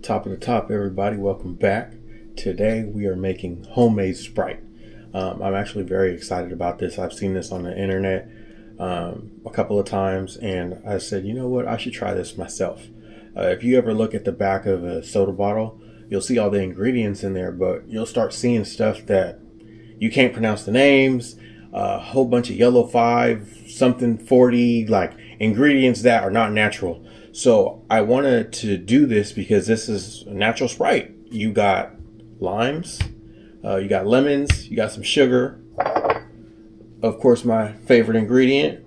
Top of the top, everybody. Welcome back. Today we are making homemade Sprite. I'm actually very excited about this. I've seen this on the internet a couple of times, and I said, you know what, I should try this myself. If you ever look at the back of a soda bottle, you'll see all the ingredients in there, but you'll start seeing stuff that you can't pronounce the names, a whole bunch of yellow 5, something 40, like ingredients that are not natural. So I wanted to do this because this is a natural Sprite. You got limes, you got lemons, you got some sugar, of course my favorite ingredient,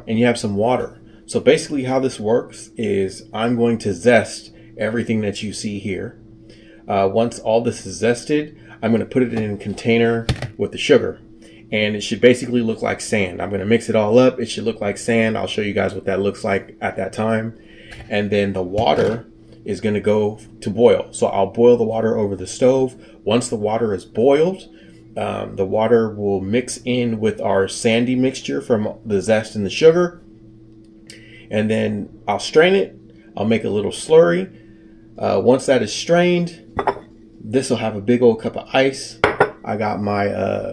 and you have some water. So basically how this works is I'm going to zest everything that you see here. Once all this is zested, I'm going to put it in a container with the sugar. And it should basically look like sand. I'm going to mix it all up. It should look like sand. I'll show you guys what that looks like at that time. And then the water is going to go to boil. So I'll boil the water over the stove. Once the water is boiled, the water will mix in with our sandy mixture from the zest and the sugar. And then I'll strain it. I'll make a little slurry. Once that is strained, this will have a big old cup of ice. I got my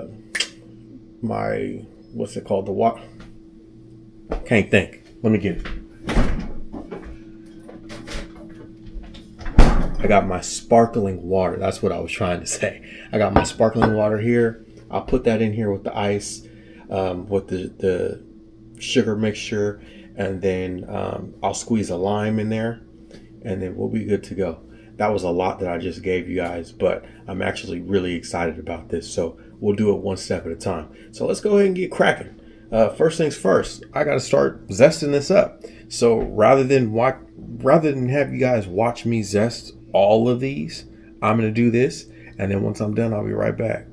what's it called? The what? Can't think. Let me get it. I got my sparkling water. That's what I was trying to say. I got my sparkling water here. I'll put that in here with the ice, with the sugar mixture, and then I'll squeeze a lime in there, and then we'll be good to go. That was a lot that I just gave you guys, but I'm actually really excited about this. So we'll do it one step at a time. So let's go ahead and get cracking. First things first, I got to start zesting this up. So rather than have you guys watch me zest all of these, I'm going to do this. And then once I'm done, I'll be right back.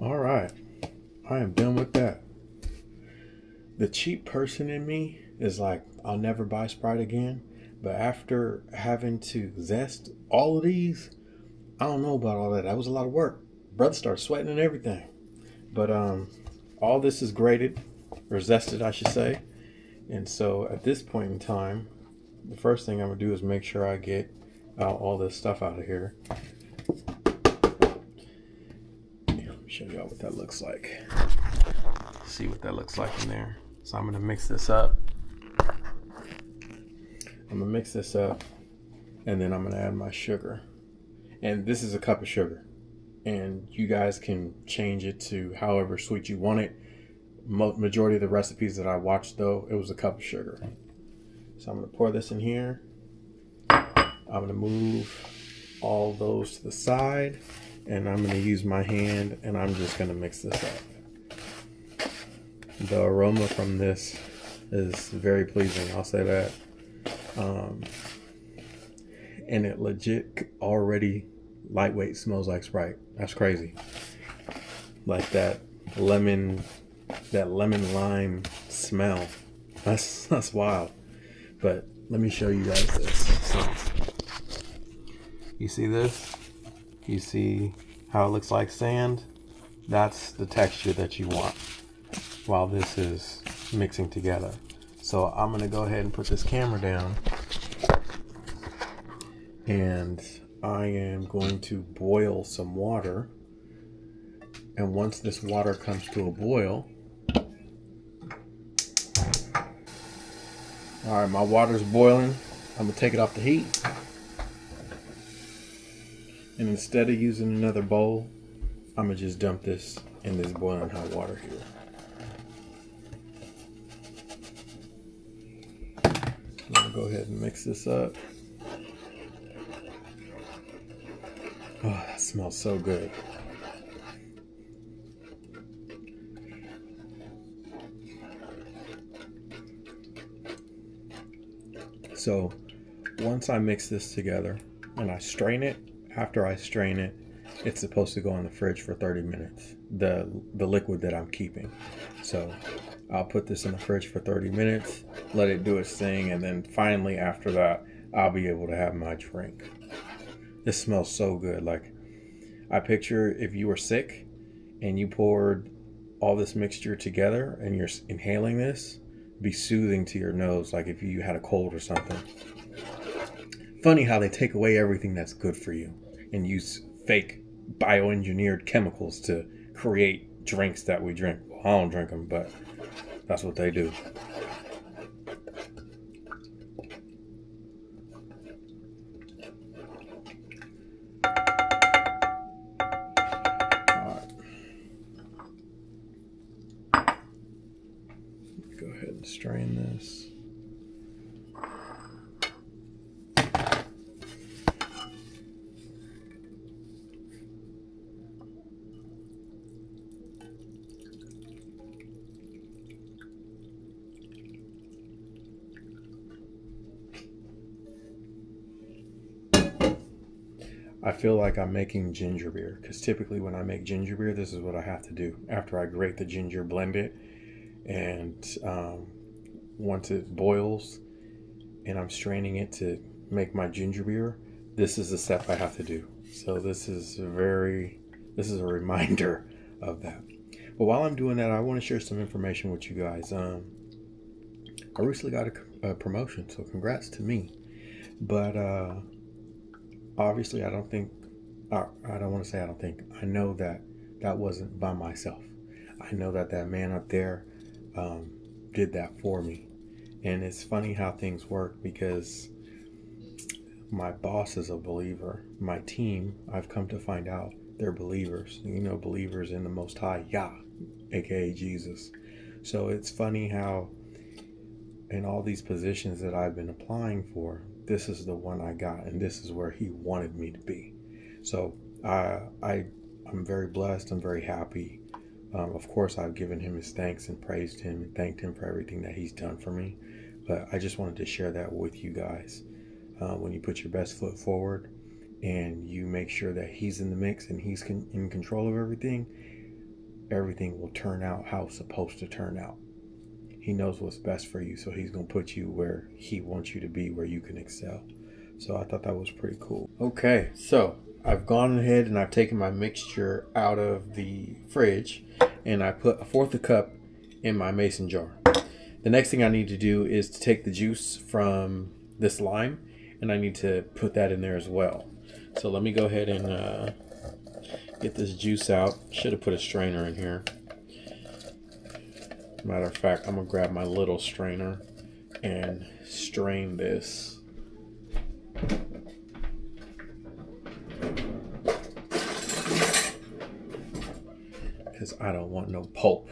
All right, I am done with that. The cheap person in me is like, I'll never buy Sprite again. But after having to zest all of these, I don't know about all that. That was a lot of work. Brother started sweating and everything. But all this is grated, or zested, I should say. And so at this point in time, the first thing I'm gonna do is make sure I get all this stuff out of here. Show y'all what that looks like. See what that looks like in there. So I'm gonna mix this up. I'm gonna mix this up, and then I'm gonna add my sugar. And this is a cup of sugar, and you guys can change it to however sweet you want it. Majority of the recipes that I watched, though, it was a cup of sugar. So I'm gonna pour this in here. I'm gonna move all those to the side, and I'm going to use my hand, and I'm just going to mix this up. The aroma from this is very pleasing, I'll say that. And it legit already lightweight smells like Sprite. That's crazy. Like that lemon lime smell. That's wild. But let me show you guys this. So, you see this? You see how it looks like sand? That's the texture that you want while this is mixing together. So I'm gonna go ahead and put this camera down, and I am going to boil some water. And once this water comes to a boil, all right, my water's boiling. I'm gonna take it off the heat. And instead of using another bowl, I'm gonna just dump this in this boiling hot water here. I'm gonna go ahead and mix this up. Oh, that smells so good. So once I mix this together and I strain it, after I strain it, it's supposed to go in the fridge for 30 minutes, the liquid that I'm keeping. So I'll put this in the fridge for 30 minutes, let it do its thing, and then finally after that, I'll be able to have my drink. It smells so good. Like, I picture if you were sick and you poured all this mixture together and you're inhaling this, be soothing to your nose, like if you had a cold or something. Funny how they take away everything that's good for you and use fake bioengineered chemicals to create drinks that we drink. Well, I don't drink them, but that's what they do. Go ahead and strain this. I feel like I'm making ginger beer, because typically when I make ginger beer, this is what I have to do. After I grate the ginger, blend it, and once it boils and I'm straining it to make my ginger beer, this is the step I have to do. So this is a reminder of that. But while I'm doing that, I want to share some information with you guys. I recently got a promotion, so congrats to me. But obviously, I don't want to say I don't think. I know that that wasn't by myself. I know that man up there did that for me. And it's funny how things work, because my boss is a believer. My team, I've come to find out, they're believers. You know, believers in the Most High, Yah, aka Jesus. So it's funny how in all these positions that I've been applying for, this is the one I got, and this is where he wanted me to be. So I'm very blessed. I'm very happy. Of course, I've given him his thanks and praised him and thanked him for everything that he's done for me. But I just wanted to share that with you guys. When you put your best foot forward and you make sure that he's in the mix and he's in control of everything, everything will turn out how it's supposed to turn out. He knows what's best for you, so he's going to put you where he wants you to be, where you can excel. So I thought that was pretty cool. Okay, so I've gone ahead and I've taken my mixture out of the fridge, and I put 1/4 a cup in my mason jar. The next thing I need to do is to take the juice from this lime, and I need to put that in there as well. So let me go ahead and get this juice out. Should have put a strainer in here. Matter of fact, I'm gonna grab my little strainer and strain this. Because I don't want no pulp.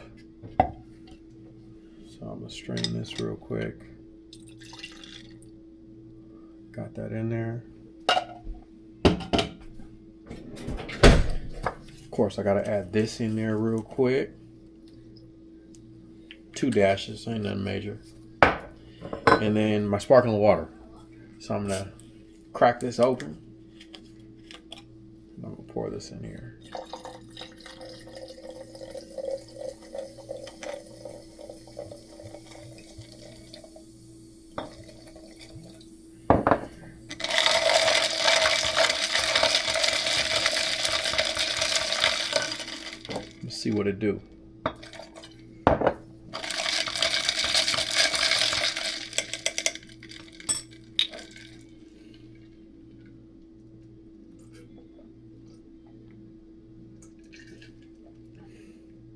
So I'm gonna strain this real quick. Got that in there. Of course, I gotta add this in there real quick. 2 dashes, ain't nothing major. And then my sparkling water. So I'm gonna crack this open. I'm gonna pour this in here. Let's see what it do.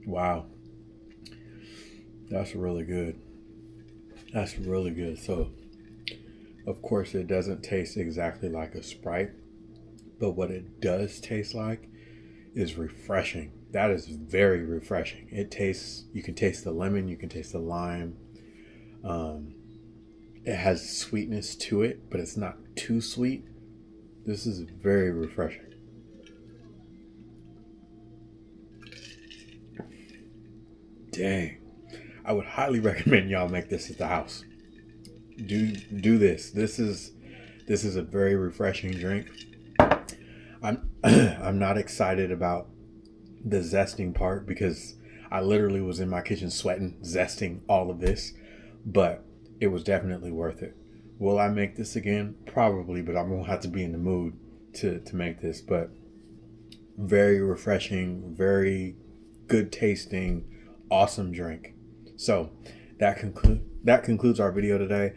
Wow, that's really good. That's really good. So, of course, it doesn't taste exactly like a Sprite, but what it does taste like is refreshing. That is very refreshing. It tastes, you can taste the lemon, you can taste the lime. It has sweetness to it, but it's not too sweet. This is very refreshing. Dang, I would highly recommend y'all make this at the house. Do this. This is a very refreshing drink. I'm not excited about the zesting part, because I literally was in my kitchen sweating, zesting all of this, but it was definitely worth it. Will I make this again? Probably, but I'm gonna have to be in the mood to make this, but very refreshing, very good tasting, awesome drink. So that concludes our video today.